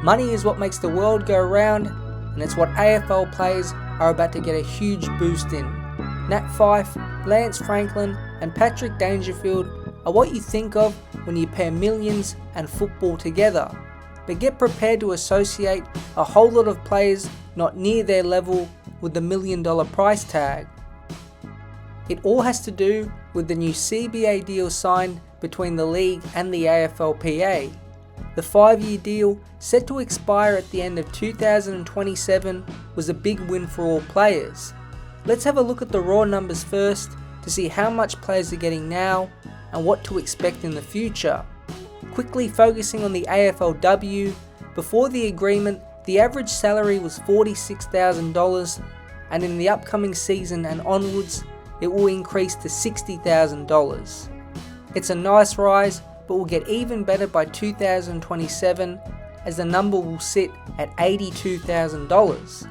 Money is what makes the world go round, and it's what AFL players are about to get a huge boost in. Nat Fyfe, Lance Franklin and Patrick Dangerfield are what you think of when you pair millions and football together. But get prepared to associate a whole lot of players not near their level with the $1 million price tag. It all has to do with the new CBA deal signed between the league and the AFLPA. The 5-year deal, set to expire at the end of 2027, was a big win for all players. Let's have a look at the raw numbers first to see how much players are getting now and what to expect in the future. Quickly focusing on the AFLW, before the agreement, the average salary was $46,000, and in the upcoming season and onwards, it will increase to $60,000. It's a nice rise, but will get even better by 2027, as the number will sit at $82,000.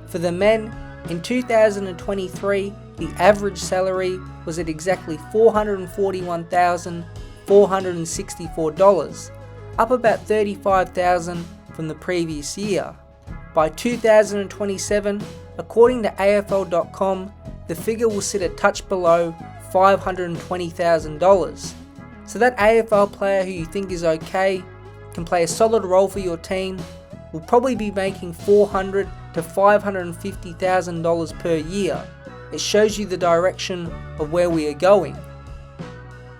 For the men, in 2023, the average salary was at exactly $441,464, up about $35,000 from the previous year. By 2027, according to AFL.com, the figure will sit a touch below $520,000. So that AFL player who you think is okay, can play a solid role for your team, will probably be making $400,000 to $550,000 per year. It shows you the direction of where we are going.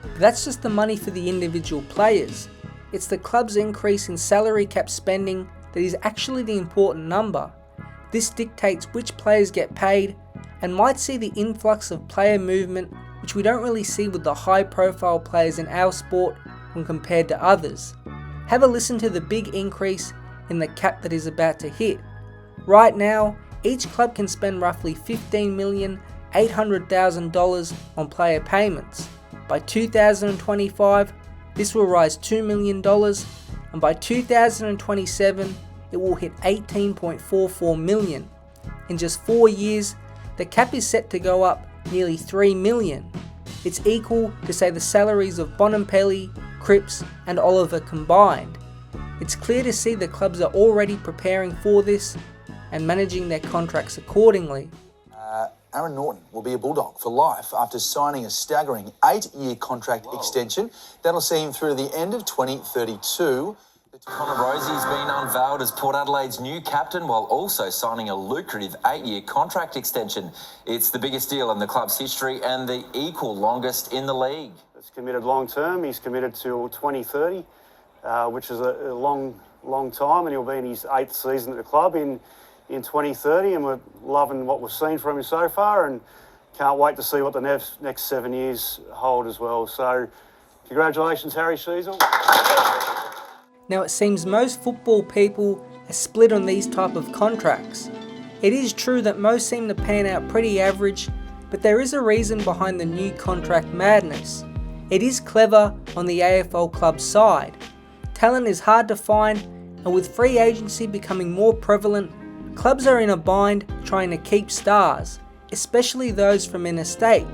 But that's just the money for the individual players. It's the club's increase in salary cap spending that is actually the important number. This dictates which players get paid and might see the influx of player movement, which we don't really see with the high profile players in our sport when compared to others. Have a listen to the big increase in the cap that is about to hit. Right now, each club can spend roughly $15,800,000 on player payments. By 2025, this will rise $2 million, and by 2027, it will hit $18.44 million. In just 4 years, the cap is set to go up nearly $3 million. It's equal to, say, the salaries of Bonampelli, Cripps and Oliver combined. It's clear to see the clubs are already preparing for this and managing their contracts accordingly. Aaron Norton will be a Bulldog for life after signing a staggering 8-year contract extension. That'll see him through to the end of 2032. Connor Rosie's been unveiled as Port Adelaide's new captain while also signing a lucrative 8-year contract extension. It's the biggest deal in the club's history and the equal longest in the league. It's committed long term. He's committed till 2030, which is a long time, and he'll be in his 8th season at the club in 2030, and we're loving what we've seen from him so far and can't wait to see what the next 7 years hold as well. So congratulations, Harry Sheasel. Now, it seems most football people are split on these type of contracts. It is true that most seem to pan out pretty average, but there is a reason behind the new contract madness. It is clever on the AFL club side. Talent is hard to find, and with free agency becoming more prevalent, clubs are in a bind trying to keep stars, especially those from interstate.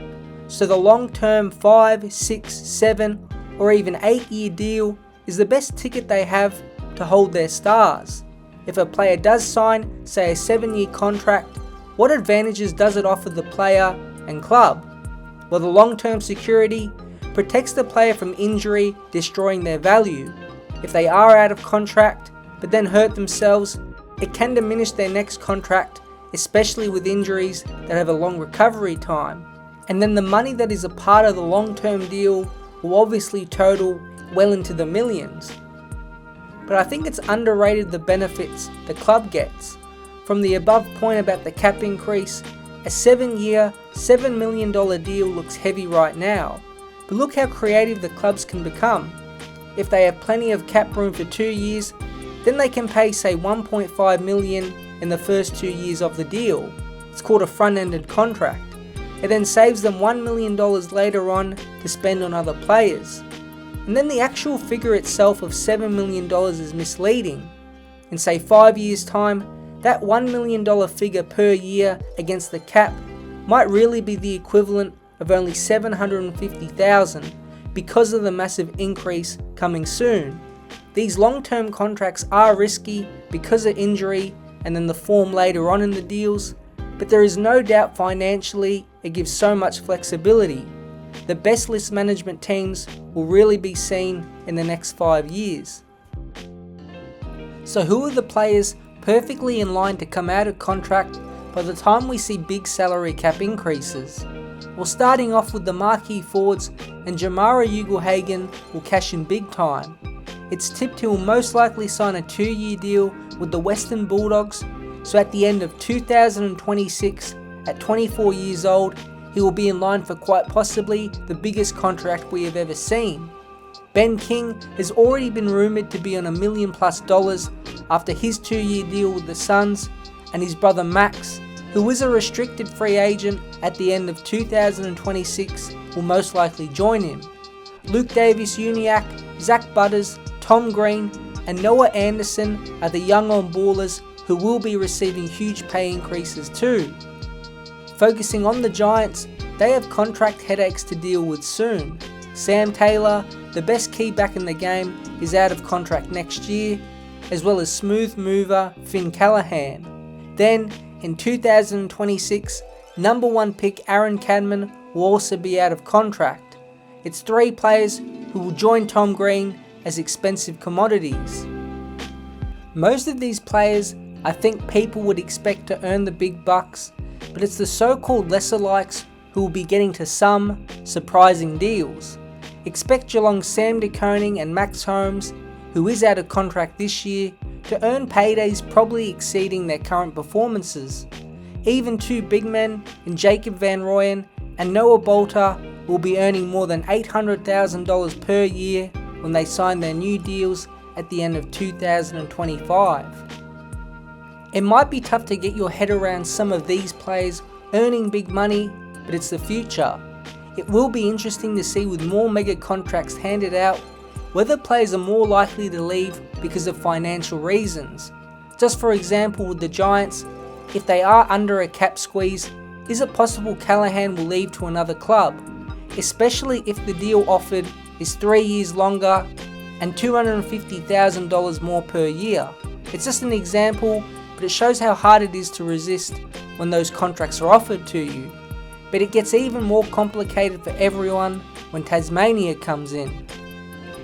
So the long-term 5, 6, 7 or even 8-year deal is the best ticket they have to hold their stars. If a player does sign, say, a 7-year contract, what advantages does it offer the player and club? Well, the long-term security protects the player from injury destroying their value. If they are out of contract but then hurt themselves, it can diminish their next contract, especially with injuries that have a long recovery time. And then the money that is a part of the long-term deal will obviously total well into the millions. But I think it's underrated the benefits the club gets. From the above point about the cap increase, a 7-year, $7 million deal looks heavy right now. But look how creative the clubs can become. If they have plenty of cap room for 2 years, then they can pay, say, $1.5 million in the first 2 years of the deal. It's called a front-ended contract. It then saves them $1 million later on to spend on other players. And then the actual figure itself of $7 million is misleading. In, say, 5 years' time, that $1 million figure per year against the cap might really be the equivalent of only $750,000 because of the massive increase coming soon. These long-term contracts are risky because of injury and then the form later on in the deals, but there is no doubt financially it gives so much flexibility. The best list management teams will really be seen in the next 5 years. So who are the players perfectly in line to come out of contract by the time we see big salary cap increases? Well, starting off with the marquee forwards, and Jamara Ugle-Hagan will cash in big time. It's tipped he will most likely sign a 2-year deal with the Western Bulldogs, so at the end of 2026, at 24 years old, he will be in line for quite possibly the biggest contract we have ever seen. Ben King has already been rumoured to be on $1 million+ after his 2-year deal with the Suns, and his brother Max, who is a restricted free agent at the end of 2026, will most likely join him. Luke Davis-Uniacke, Zach Butters, Tom Green and Noah Anderson are the young on-ballers who will be receiving huge pay increases too. Focusing on the Giants, they have contract headaches to deal with soon. Sam Taylor, the best key back in the game, is out of contract next year, as well as smooth mover Finn Callahan. Then, in 2026, number 1 pick Aaron Cadman will also be out of contract. It's 3 players who will join Tom Green as expensive commodities. Most of these players I think people would expect to earn the big bucks, but it's the so-called lesser likes who will be getting to some surprising deals. Expect Geelong's Sam De Koning and Max Holmes, who is out of contract this year, to earn paydays probably exceeding their current performances. Even 2 big men in Jacob Van Rooyen and Noah Bolter will be earning more than $800,000 per year when they sign their new deals at the end of 2025. It might be tough to get your head around some of these players earning big money, but it's the future. It will be interesting to see with more mega contracts handed out whether players are more likely to leave because of financial reasons. Just for example with the Giants, if they are under a cap squeeze, is it possible Callahan will leave to another club? Especially if the deal offered is 3 years longer and $250,000 more per year. It's just an example, but it shows how hard it is to resist when those contracts are offered to you. But it gets even more complicated for everyone when Tasmania comes in.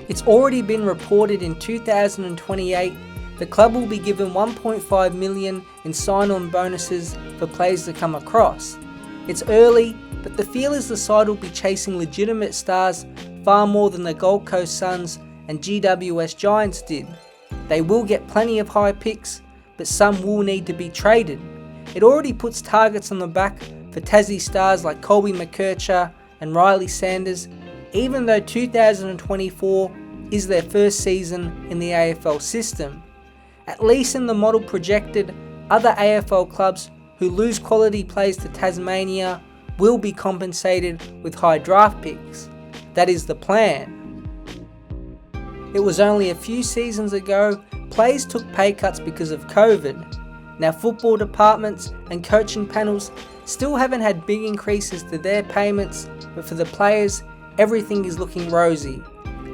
It's already been reported in 2028 the club will be given $1.5 million in sign-on bonuses for players to come across. It's early, but the feel is the side will be chasing legitimate stars far more than the Gold Coast Suns and GWS Giants did. They will get plenty of high picks, but some will need to be traded. It already puts targets on the back for Tassie stars like Colby McKercher and Riley Sanders, even though 2024 is their first season in the AFL system. At least in the model projected, other AFL clubs who lose quality players to Tasmania will be compensated with high draft picks. That is the plan. It was only a few seasons ago players took pay cuts because of COVID. Now football departments and coaching panels still haven't had big increases to their payments, but for the players, everything is looking rosy.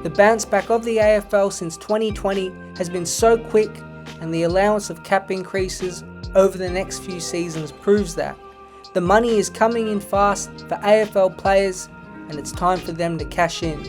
The bounce back of the AFL since 2020 has been so quick, and the allowance of cap increases over the next few seasons proves that. The money is coming in fast for AFL players, and it's time for them to cash in.